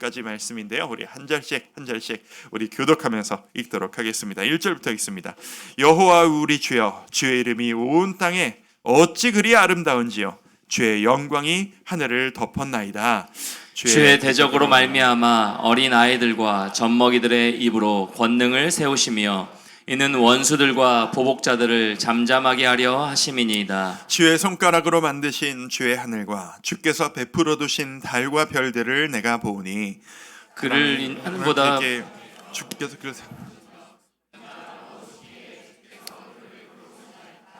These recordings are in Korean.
5절까지 말씀인데요. 우리 한 절씩 우리 교독하면서 읽도록 하겠습니다. 1절부터 읽습니다. 여호와 우리 주여, 주의 이름이 온 땅에 어찌 그리 아름다운지요. 주의 영광이 하늘을 덮었나이다. 주의 대적으로 말미암아 어린 아이들과 젖먹이들의 입으로 권능을 세우시며 이는 원수들과 보복자들을 잠잠하게 하려 하심이니이다. 주의 손가락으로 만드신 주의 하늘과 주께서 베풀어 두신 달과 별들을 내가 보니 그를 하늘보다 주께서 그러세요.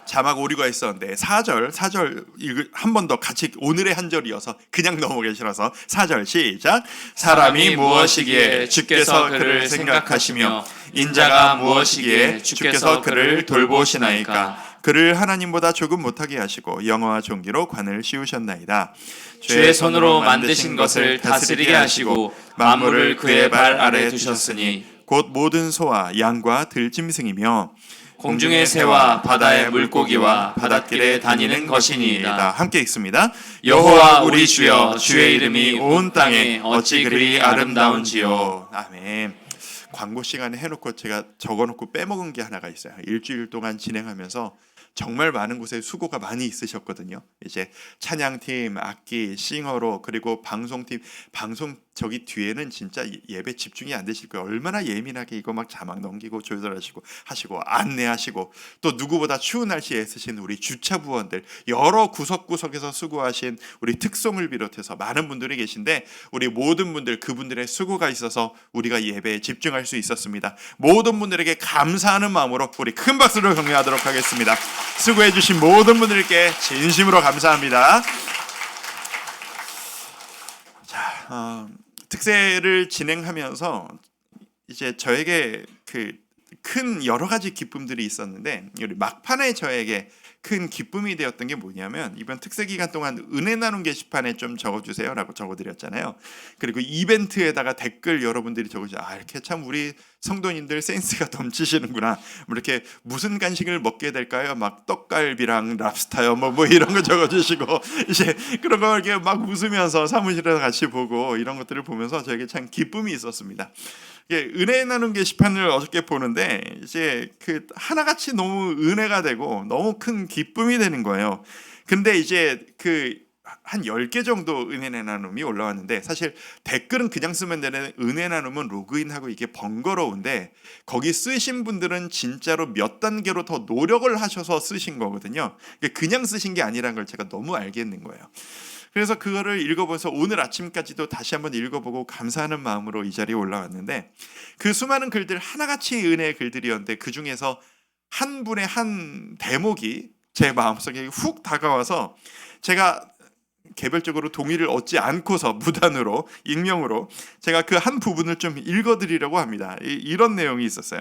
자막 오류가 있었는데 4절 한 번 더 같이 오늘의 한 절이어서 그냥 넘어가기 싫어서 4절 시작. 사람이 무엇이기에 주께서 그를 생각하시며 인자가 무엇이기에 주께서 그를 돌보시나이까. 그를 하나님보다 조금 못하게 하시고 영어와 종기로 관을 씌우셨나이다. 주의 손으로 만드신 것을 다스리게 하시고 만물을 그의 발 아래 두셨으니 곧 모든 소와 양과 들짐승이며 공중의 새와 바다의 물고기와 바닷길에 다니는 것이니이다. 함께 읽습니다. 여호와 우리 주여, 주의 이름이 온 땅에 어찌 그리 아름다운지요. 아멘. 광고 시간에 해놓고 제가 적어놓고 빼먹은 게 하나가 있어요. 일주일 동안 진행하면서 정말 많은 곳에 수고가 많이 있으셨거든요. 이제 찬양팀, 악기, 싱어로, 그리고 방송팀, 저기 뒤에는 진짜 예배 집중이 안 되실 거예요. 얼마나 예민하게 이거 막 자막 넘기고 조절하시고 하시고 안내하시고, 또 누구보다 추운 날씨에 애쓰신 우리 주차부원들, 여러 구석구석에서 수고하신 우리 특송을 비롯해서 많은 분들이 계신데, 우리 모든 분들, 그분들의 수고가 있어서 우리가 예배에 집중할 수 있었습니다. 모든 분들에게 감사하는 마음으로 우리 큰 박수를 격려하도록 하겠습니다. 수고해 주신 모든 분들께 진심으로 감사합니다. 자, 특세를 진행하면서 이제 저에게 그 큰 여러 가지 기쁨들이 있었는데, 우리 막판에 저에게 큰 기쁨이 되었던 게 뭐냐면, 이번 특세 기간 동안 은혜 나눔 게시판에 좀 적어주세요 라고 적어드렸잖아요. 그리고 이벤트에다가 댓글 여러분들이 적으시죠. 이렇게 참 우리 성도님들 센스가 넘치시는구나. 이렇게 무슨 간식을 먹게 될까요? 막 떡갈비랑 랍스타요, 뭐 이런 거 적어주시고, 이제 그런 거 이렇게 막 웃으면서 사무실에서 같이 보고, 이런 것들을 보면서 저에게 참 기쁨이 있었습니다. 은혜 나눔 게시판을 어저께 보는데, 이제 그 하나같이 너무 은혜가 되고 너무 큰 기쁨이 되는 거예요. 근데 이제 그 한 10개 정도 은혜 나눔이 올라왔는데, 사실 댓글은 그냥 쓰면 되는 은혜 나눔은 로그인하고 이게 번거로운데, 거기 쓰신 분들은 진짜로 몇 단계로 더 노력을 하셔서 쓰신 거거든요. 그냥 쓰신 게 아니라는 걸 제가 너무 알겠는 거예요. 그래서 그거를 읽어보면서 오늘 아침까지도 다시 한번 읽어보고 감사하는 마음으로 이 자리에 올라왔는데, 그 수많은 글들 하나같이 은혜의 글들이었는데, 그 중에서 한 분의 한 대목이 제 마음속에 훅 다가와서, 제가 개별적으로 동의를 얻지 않고서 무단으로 익명으로 제가 그 한 부분을 좀 읽어드리려고 합니다. 이런 내용이 있었어요.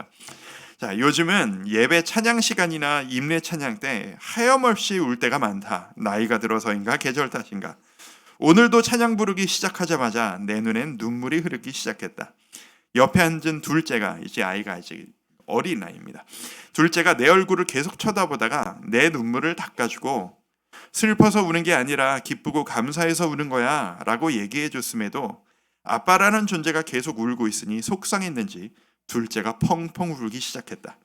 자, 요즘은 예배 찬양 시간이나 임례 찬양 때 하염없이 울 때가 많다. 나이가 들어서인가 계절 탓인가. 오늘도 찬양 부르기 시작하자마자 내 눈엔 눈물이 흐르기 시작했다. 옆에 앉은 둘째가, 이제 아이가 이제 어린 아이입니다. 둘째가 내 얼굴을 계속 쳐다보다가 내 눈물을 닦아주고, 슬퍼서 우는 게 아니라 기쁘고 감사해서 우는 거야 라고 얘기해 줬음에도 아빠라는 존재가 계속 울고 있으니 속상했는지 둘째가 펑펑 울기 시작했다.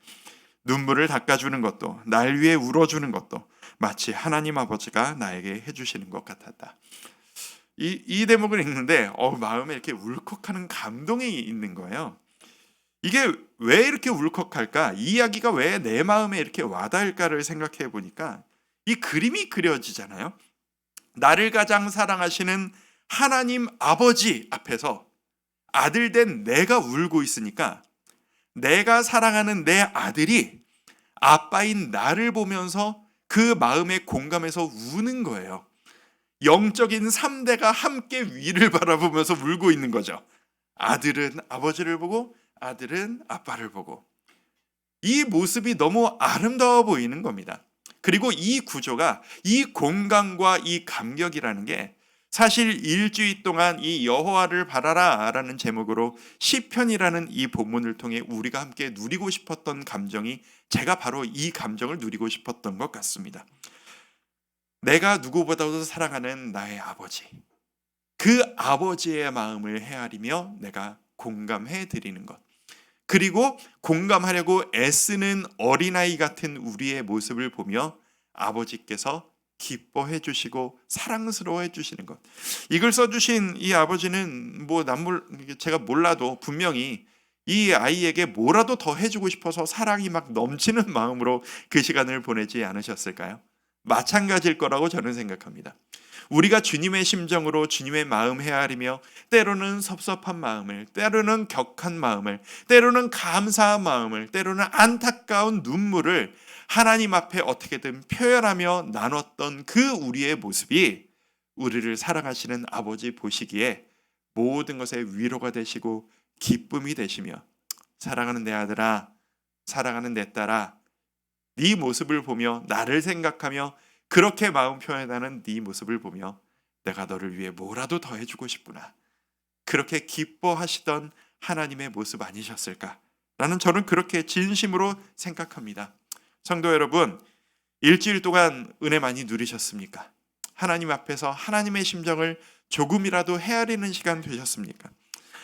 눈물을 닦아주는 것도, 날 위해 울어주는 것도 마치 하나님 아버지가 나에게 해주시는 것 같았다. 이 대목을 읽는데 마음에 이렇게 울컥하는 감동이 있는 거예요. 이게 왜 이렇게 울컥할까? 이 이야기가 왜 내 마음에 이렇게 와닿을까를 생각해 보니까 이 그림이 그려지잖아요. 나를 가장 사랑하시는 하나님 아버지 앞에서 아들 된 내가 울고 있으니까, 내가 사랑하는 내 아들이 아빠인 나를 보면서 그 마음에 공감해서 우는 거예요. 영적인 3대가 함께 위를 바라보면서 울고 있는 거죠. 아들은 아버지를 보고 아들은 아빠를 보고. 이 모습이 너무 아름다워 보이는 겁니다. 그리고 이 구조가, 이 공감과 이 감격이라는 게 사실 일주일 동안 이 여호와를 바라라 라는 제목으로 시편이라는 이 본문을 통해 우리가 함께 누리고 싶었던 감정이, 제가 바로 이 감정을 누리고 싶었던 것 같습니다. 내가 누구보다도 사랑하는 나의 아버지, 그 아버지의 마음을 헤아리며 내가 공감해 드리는 것. 그리고 공감하려고 애쓰는 어린아이 같은 우리의 모습을 보며 아버지께서 기뻐해 주시고 사랑스러워해 주시는 것. 이걸 써주신 이 아버지는 제가 몰라도 분명히 이 아이에게 뭐라도 더 해주고 싶어서 사랑이 막 넘치는 마음으로 그 시간을 보내지 않으셨을까요? 마찬가지일 거라고 저는 생각합니다. 우리가 주님의 심정으로 주님의 마음 헤아리며 때로는 섭섭한 마음을, 때로는 격한 마음을, 때로는 감사한 마음을, 때로는 안타까운 눈물을 하나님 앞에 어떻게든 표현하며 나눴던 그 우리의 모습이 우리를 사랑하시는 아버지 보시기에 모든 것에 위로가 되시고 기쁨이 되시며, 사랑하는 내 아들아, 사랑하는 내 딸아, 네 모습을 보며 나를 생각하며 그렇게 마음 표현하는 네 모습을 보며 내가 너를 위해 뭐라도 더 해주고 싶구나, 그렇게 기뻐하시던 하나님의 모습 아니셨을까? 라는 저는 그렇게 진심으로 생각합니다. 성도 여러분, 일주일 동안 은혜 많이 누리셨습니까? 하나님 앞에서 하나님의 심정을 조금이라도 헤아리는 시간 되셨습니까?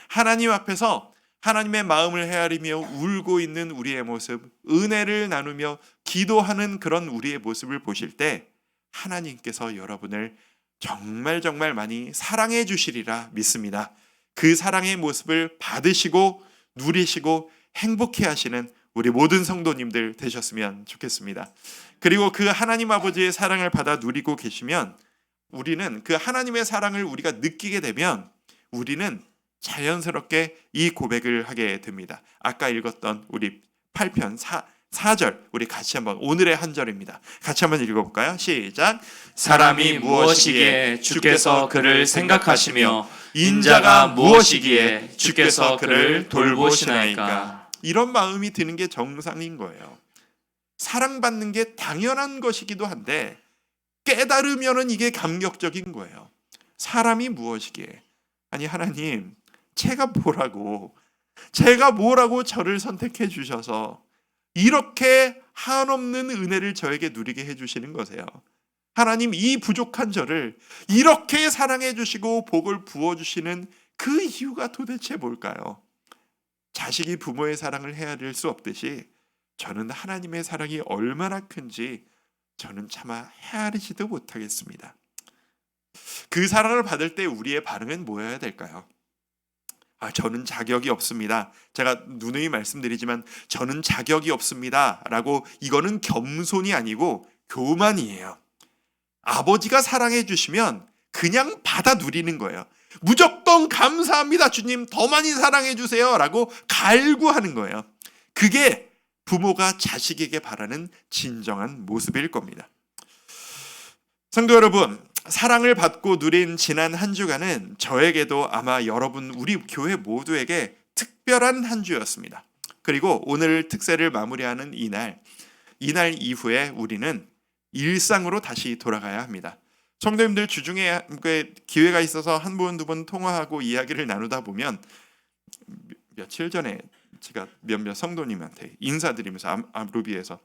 하나님 앞에서 하나님의 마음을 헤아리며 울고 있는 우리의 모습, 은혜를 나누며 기도하는 그런 우리의 모습을 보실 때 하나님께서 여러분을 정말 정말 많이 사랑해 주시리라 믿습니다. 그 사랑의 모습을 받으시고 누리시고 행복해 하시는 우리 모든 성도님들 되셨으면 좋겠습니다. 그리고 그 하나님 아버지의 사랑을 받아 누리고 계시면, 우리는 그 하나님의 사랑을 우리가 느끼게 되면 우리는 자연스럽게 이 고백을 하게 됩니다. 아까 읽었던 우리 8편 4절 우리 같이 한번, 오늘의 한 절입니다. 같이 한번 읽어볼까요? 시작. 사람이 무엇이기에 주께서 그를 생각하시며 인자가 무엇이기에 주께서 그를 돌보시나이까. 이런 마음이 드는 게 정상인 거예요. 사랑받는 게 당연한 것이기도 한데 깨달으면은 이게 감격적인 거예요. 사람이 무엇이기에, 아니 하나님, 제가 뭐라고 저를 선택해 주셔서 이렇게 한없는 은혜를 저에게 누리게 해주시는 거세요. 하나님, 이 부족한 저를 이렇게 사랑해 주시고 복을 부어주시는 그 이유가 도대체 뭘까요? 자식이 부모의 사랑을 헤아릴 수 없듯이 저는 하나님의 사랑이 얼마나 큰지 저는 차마 헤아리지도 못하겠습니다. 그 사랑을 받을 때 우리의 반응은 뭐여야 될까요? 저는 자격이 없습니다. 제가 누누이 말씀드리지만 저는 자격이 없습니다 라고, 이거는 겸손이 아니고 교만이에요. 아버지가 사랑해 주시면 그냥 받아 누리는 거예요. 무조건 감사합니다 주님, 더 많이 사랑해 주세요 라고 갈구하는 거예요. 그게 부모가 자식에게 바라는 진정한 모습일 겁니다. 성도 여러분, 사랑을 받고 누린 지난 한 주간은 저에게도 아마 여러분, 우리 교회 모두에게 특별한 한 주였습니다. 그리고 오늘 특세를 마무리하는 이날 이후에 우리는 일상으로 다시 돌아가야 합니다. 성도님들 주중에 기회가 있어서 한 분, 두 분 통화하고 이야기를 나누다 보면, 며칠 전에 제가 몇몇 성도님한테 인사드리면서 로비에서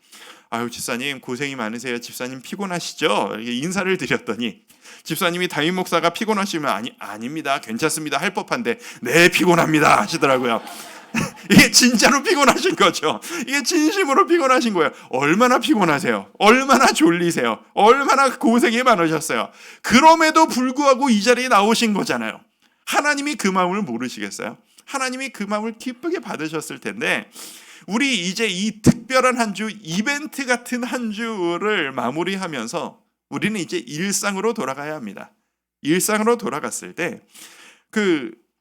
집사님 고생이 많으세요, 집사님 피곤하시죠? 인사를 드렸더니 집사님이 담임 목사가 피곤하시면 아닙니다, 괜찮습니다 할 법한데 네 피곤합니다 하시더라고요. 이게 진짜로 피곤하신 거죠. 이게 진심으로 피곤하신 거예요. 얼마나 피곤하세요? 얼마나 졸리세요? 얼마나 고생이 많으셨어요? 그럼에도 불구하고 이 자리에 나오신 거잖아요. 하나님이 그 마음을 모르시겠어요? 하나님이 그 마음을 기쁘게 받으셨을 텐데, 우리 이제 이 특별한 한 주, 이벤트 같은 한 주를 마무리하면서 우리는 이제 일상으로 돌아가야 합니다. 일상으로 돌아갔을 때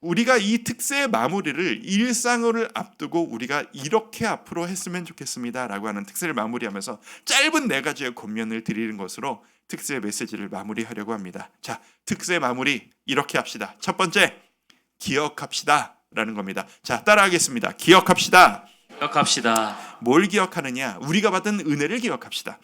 우리가 이 특세의 마무리를 일상을 앞두고 우리가 이렇게 앞으로 했으면 좋겠습니다 라고 하는 특세를 마무리하면서 짧은 4가지의 권면을 드리는 것으로 특세의 메시지를 마무리하려고 합니다. 자, 특세 마무리 이렇게 합시다. 첫 번째, 기억합시다 라는 겁니다. 자, 따라하겠습니다. 기억합시다. 뭘 기억하느냐? 우리가 받은 은혜를 기억합시다.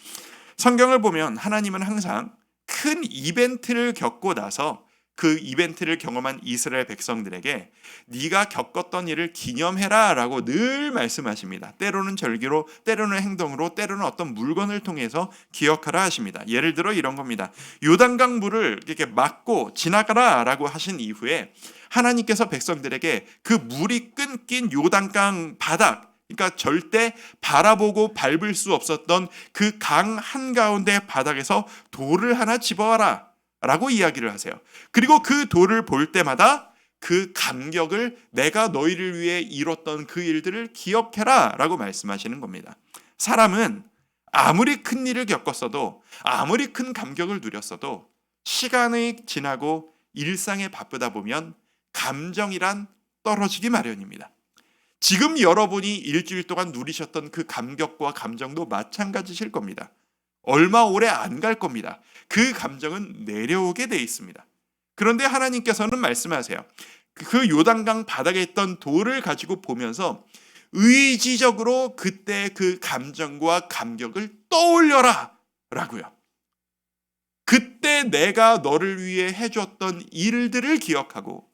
성경을 보면 하나님은 항상 큰 이벤트를 겪고 나서 그 이벤트를 경험한 이스라엘 백성들에게 네가 겪었던 일을 기념해라 라고 늘 말씀하십니다. 때로는 절기로, 때로는 행동으로, 때로는 어떤 물건을 통해서 기억하라 하십니다. 예를 들어 이런 겁니다. 요단강 물을 이렇게 막고 지나가라 라고 하신 이후에 하나님께서 백성들에게 그 물이 끊긴 요단강 바닥, 그러니까 절대 바라보고 밟을 수 없었던 그 강 한가운데 바닥에서 돌을 하나 집어와라 라고 이야기를 하세요. 그리고 그 돌을 볼 때마다 그 감격을, 내가 너희를 위해 이뤘던 그 일들을 기억해라 라고 말씀하시는 겁니다. 사람은 아무리 큰 일을 겪었어도, 아무리 큰 감격을 누렸어도 시간이 지나고 일상에 바쁘다 보면 감정이란 떨어지기 마련입니다. 지금 여러분이 일주일 동안 누리셨던 그 감격과 감정도 마찬가지실 겁니다. 얼마 오래 안 갈 겁니다. 그 감정은 내려오게 돼 있습니다. 그런데 하나님께서는 말씀하세요. 그 요단강 바닥에 있던 돌을 가지고 보면서 의지적으로 그때 그 감정과 감격을 떠올려라 라고요. 그때 내가 너를 위해 해줬던 일들을 기억하고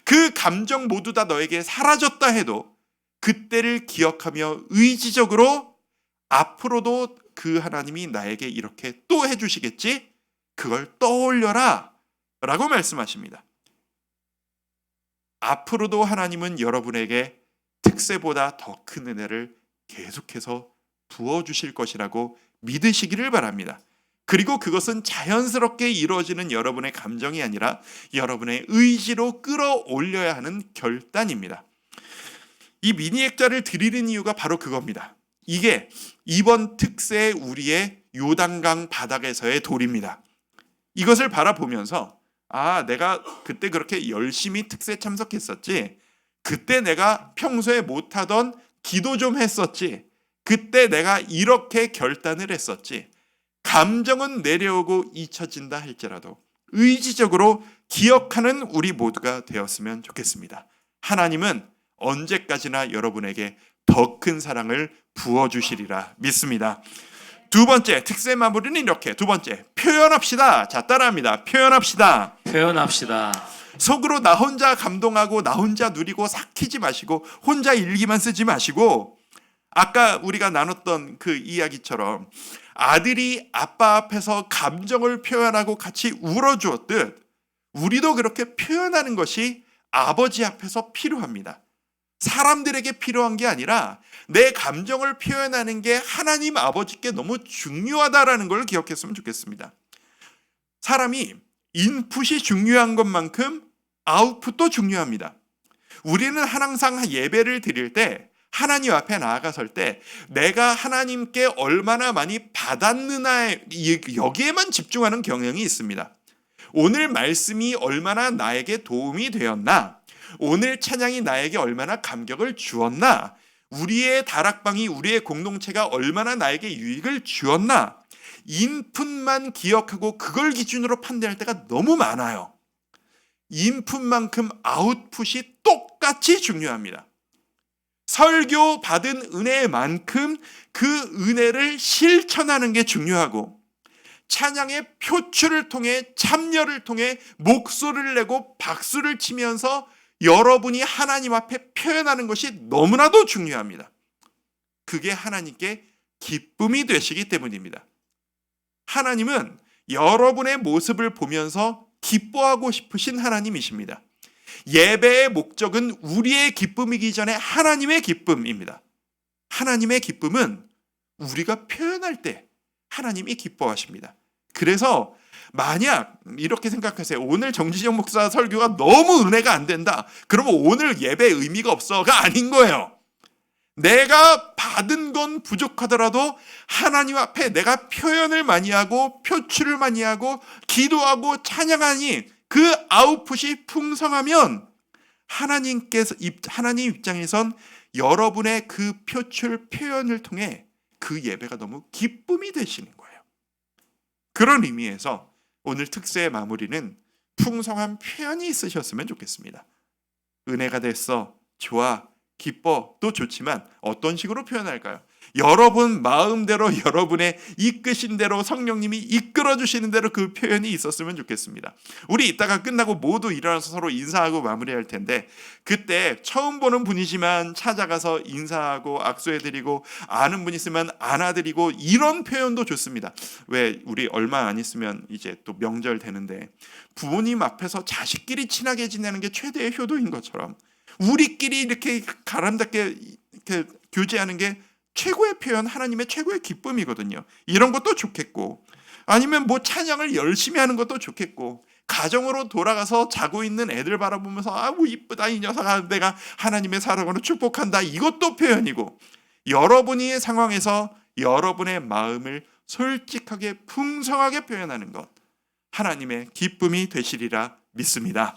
그 감정 모두 다 너에게 사라졌다 해도 그때를 기억하며 의지적으로 앞으로도 그 하나님이 나에게 이렇게 또 해주시겠지? 그걸 떠올려라 라고 말씀하십니다. 앞으로도 하나님은 여러분에게 특세보다 더 큰 은혜를 계속해서 부어주실 것이라고 믿으시기를 바랍니다. 그리고 그것은 자연스럽게 이루어지는 여러분의 감정이 아니라 여러분의 의지로 끌어올려야 하는 결단입니다. 이 미니 액자를 드리는 이유가 바로 그겁니다. 이게 이번 특세 우리의 요단강 바닥에서의 돌입니다. 이것을 바라보면서 내가 그때 그렇게 열심히 특세 참석했었지, 그때 내가 평소에 못하던 기도 좀 했었지, 그때 내가 이렇게 결단을 했었지, 감정은 내려오고 잊혀진다 할지라도 의지적으로 기억하는 우리 모두가 되었으면 좋겠습니다. 하나님은 언제까지나 여러분에게 더 큰 사랑을 부어주시리라 믿습니다. 두 번째, 특세 마무리는 이렇게. 두 번째, 표현합시다. 자, 따라합니다. 표현합시다. 표현합시다. 속으로 나 혼자 감동하고 나 혼자 누리고 삭히지 마시고 혼자 일기만 쓰지 마시고, 아까 우리가 나눴던 그 이야기처럼 아들이 아빠 앞에서 감정을 표현하고 같이 울어주었듯 우리도 그렇게 표현하는 것이 아버지 앞에서 필요합니다. 사람들에게 필요한 게 아니라 내 감정을 표현하는 게 하나님 아버지께 너무 중요하다라는 걸 기억했으면 좋겠습니다. 사람이 인풋이 중요한 것만큼 아웃풋도 중요합니다. 우리는 항상 예배를 드릴 때, 하나님 앞에 나아가설 때 내가 하나님께 얼마나 많이 받았느냐에, 여기에만 집중하는 경향이 있습니다. 오늘 말씀이 얼마나 나에게 도움이 되었나, 오늘 찬양이 나에게 얼마나 감격을 주었나, 우리의 다락방이, 우리의 공동체가 얼마나 나에게 유익을 주었나, 인풋만 기억하고 그걸 기준으로 판단할 때가 너무 많아요. 인풋만큼 아웃풋이 똑같이 중요합니다. 설교 받은 은혜만큼 그 은혜를 실천하는 게 중요하고, 찬양의 표출을 통해, 참여를 통해 목소리를 내고 박수를 치면서 여러분이 하나님 앞에 표현하는 것이 너무나도 중요합니다. 그게 하나님께 기쁨이 되시기 때문입니다. 하나님은 여러분의 모습을 보면서 기뻐하고 싶으신 하나님이십니다. 예배의 목적은 우리의 기쁨이기 전에 하나님의 기쁨입니다. 하나님의 기쁨은 우리가 표현할 때 하나님이 기뻐하십니다. 그래서 만약 이렇게 생각하세요. 오늘 정지정 목사 설교가 너무 은혜가 안 된다, 그러면 오늘 예배 의미가 없어가 아닌 거예요. 내가 받은 건 부족하더라도 하나님 앞에 내가 표현을 많이 하고 표출을 많이 하고 기도하고 찬양하니 그 아웃풋이 풍성하면 하나님 입장에선 여러분의 그 표출 표현을 통해 그 예배가 너무 기쁨이 되시는 거예요. 그런 의미에서 오늘 특세의 마무리는 풍성한 표현이 있으셨으면 좋겠습니다. 은혜가 됐어, 좋아, 기뻐도 좋지만 어떤 식으로 표현할까요? 여러분 마음대로 여러분의 이끄신 대로 성령님이 이끌어 주시는 대로 그 표현이 있었으면 좋겠습니다. 우리 이따가 끝나고 모두 일어나서 서로 인사하고 마무리할 텐데 그때 처음 보는 분이지만 찾아가서 인사하고 악수해드리고 아는 분 있으면 안아드리고 이런 표현도 좋습니다. 왜 우리 얼마 안 있으면 이제 또 명절 되는데 부모님 앞에서 자식끼리 친하게 지내는 게 최대의 효도인 것처럼 우리끼리 이렇게 가람잡게 이렇게 교제하는 게 최고의 표현, 하나님의 최고의 기쁨이거든요. 이런 것도 좋겠고 아니면 뭐 찬양을 열심히 하는 것도 좋겠고 가정으로 돌아가서 자고 있는 애들 바라보면서 아우 이쁘다 이 녀석아 내가 하나님의 사랑으로 축복한다 이것도 표현이고 여러분이 상황에서 여러분의 마음을 솔직하게 풍성하게 표현하는 것 하나님의 기쁨이 되시리라 믿습니다.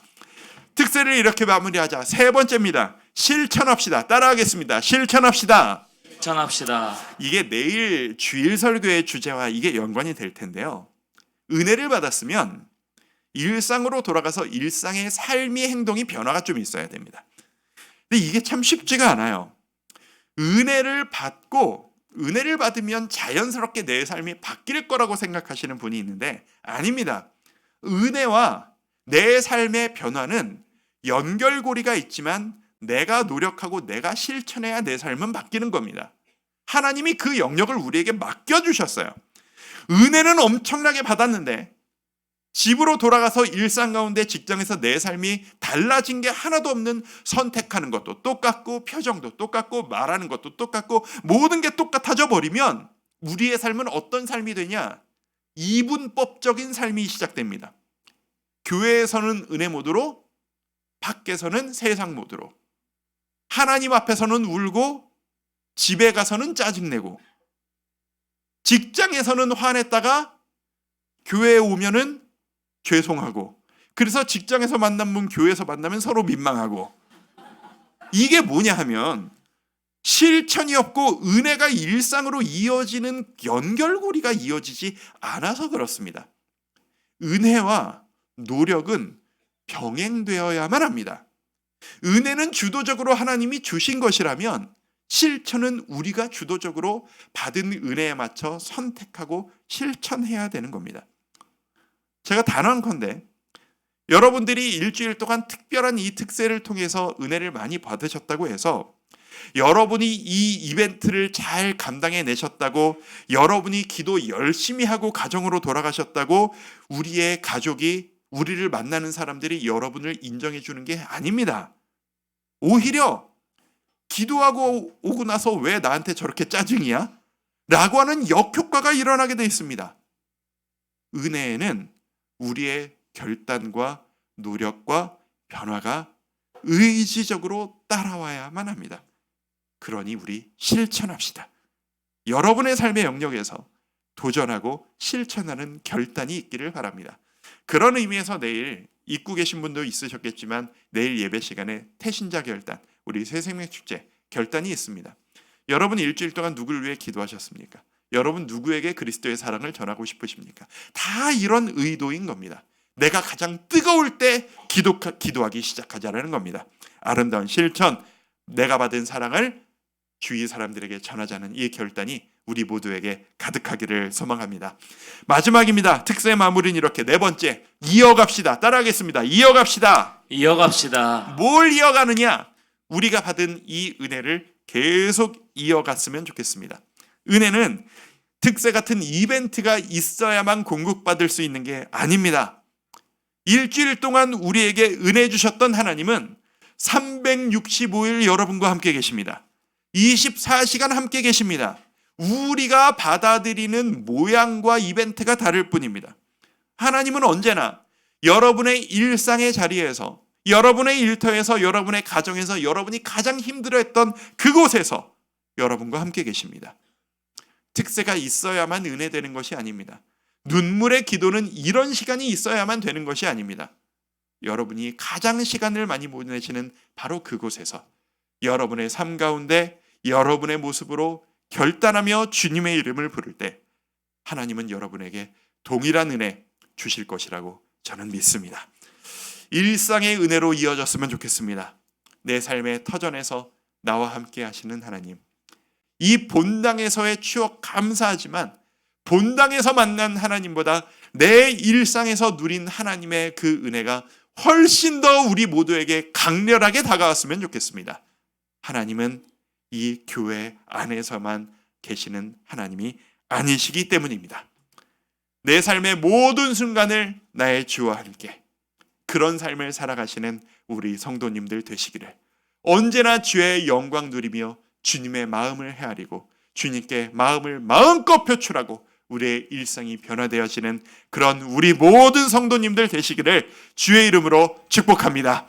특세를 이렇게 마무리하자. 세 번째입니다. 실천합시다. 따라하겠습니다. 실천합시다. 실천합시다. 이게 내일 주일 설교의 주제와 이게 연관이 될 텐데요. 은혜를 받았으면 일상으로 돌아가서 일상의 삶의 행동이 변화가 좀 있어야 됩니다. 근데 이게 참 쉽지가 않아요. 은혜를 받으면 자연스럽게 내 삶이 바뀔 거라고 생각하시는 분이 있는데 아닙니다. 은혜와 내 삶의 변화는 연결고리가 있지만 내가 노력하고 내가 실천해야 내 삶은 바뀌는 겁니다. 하나님이 그 영역을 우리에게 맡겨주셨어요. 은혜는 엄청나게 받았는데 집으로 돌아가서 일상 가운데 직장에서 내 삶이 달라진 게 하나도 없는 선택하는 것도 똑같고 표정도 똑같고 말하는 것도 똑같고 모든 게 똑같아져 버리면 우리의 삶은 어떤 삶이 되냐? 이분법적인 삶이 시작됩니다. 교회에서는 은혜 모드로 밖에서는 세상 모드로 하나님 앞에서는 울고 집에 가서는 짜증내고 직장에서는 화냈다가 교회에 오면은 죄송하고 그래서 직장에서 만난 분 교회에서 만나면 서로 민망하고 이게 뭐냐 하면 실천이 없고 은혜가 일상으로 이어지는 연결고리가 이어지지 않아서 그렇습니다. 은혜와 노력은 병행되어야만 합니다. 은혜는 주도적으로 하나님이 주신 것이라면 실천은 우리가 주도적으로 받은 은혜에 맞춰 선택하고 실천해야 되는 겁니다. 제가 단언컨대 여러분들이 일주일 동안 특별한 이 특세를 통해서 은혜를 많이 받으셨다고 해서 여러분이 이 이벤트를 잘 감당해 내셨다고 여러분이 기도 열심히 하고 가정으로 돌아가셨다고 우리의 가족이 우리를 만나는 사람들이 여러분을 인정해 주는 게 아닙니다. 오히려 기도하고 오고 나서 왜 나한테 저렇게 짜증이야? 라고 하는 역효과가 일어나게 되어 있습니다. 은혜에는 우리의 결단과 노력과 변화가 의지적으로 따라와야만 합니다. 그러니 우리 실천합시다. 여러분의 삶의 영역에서 도전하고 실천하는 결단이 있기를 바랍니다. 그런 의미에서 내일 잊고 계신 분도 있으셨겠지만 내일 예배 시간에 태신자 결단, 우리 새생명축제 결단이 있습니다. 여러분 일주일 동안 누구를 위해 기도하셨습니까? 여러분 누구에게 그리스도의 사랑을 전하고 싶으십니까? 다 이런 의도인 겁니다. 내가 가장 뜨거울 때 기도하기 시작하자는 겁니다. 아름다운 실천, 내가 받은 사랑을 주위 사람들에게 전하자는 이 결단이 우리 모두에게 가득하기를 소망합니다. 마지막입니다. 특세 마무리는 이렇게 네 번째, 이어갑시다. 따라하겠습니다. 이어갑시다. 이어갑시다. 뭘 이어가느냐? 우리가 받은 이 은혜를 계속 이어갔으면 좋겠습니다. 은혜는 특세 같은 이벤트가 있어야만 공급받을 수 있는 게 아닙니다. 일주일 동안 우리에게 은혜 주셨던 하나님은 365일 여러분과 함께 계십니다. 24시간 함께 계십니다. 우리가 받아들이는 모양과 이벤트가 다를 뿐입니다. 하나님은 언제나 여러분의 일상의 자리에서, 여러분의 일터에서, 여러분의 가정에서, 여러분이 가장 힘들어했던 그곳에서 여러분과 함께 계십니다. 특세가 있어야만 은혜되는 것이 아닙니다. 눈물의 기도는 이런 시간이 있어야만 되는 것이 아닙니다. 여러분이 가장 시간을 많이 보내시는 바로 그곳에서 여러분의 삶 가운데 여러분의 모습으로 결단하며 주님의 이름을 부를 때 하나님은 여러분에게 동일한 은혜 주실 것이라고 저는 믿습니다. 일상의 은혜로 이어졌으면 좋겠습니다. 내 삶의 터전에서 나와 함께 하시는 하나님, 이 본당에서의 추억 감사하지만 본당에서 만난 하나님보다 내 일상에서 누린 하나님의 그 은혜가 훨씬 더 우리 모두에게 강렬하게 다가왔으면 좋겠습니다. 하나님은 이 교회 안에서만 계시는 하나님이 아니시기 때문입니다. 내 삶의 모든 순간을 나의 주와 함께 그런 삶을 살아가시는 우리 성도님들 되시기를, 언제나 주의 영광 누리며 주님의 마음을 헤아리고 주님께 마음을 마음껏 표출하고 우리의 일상이 변화되어지는 그런 우리 모든 성도님들 되시기를 주의 이름으로 축복합니다.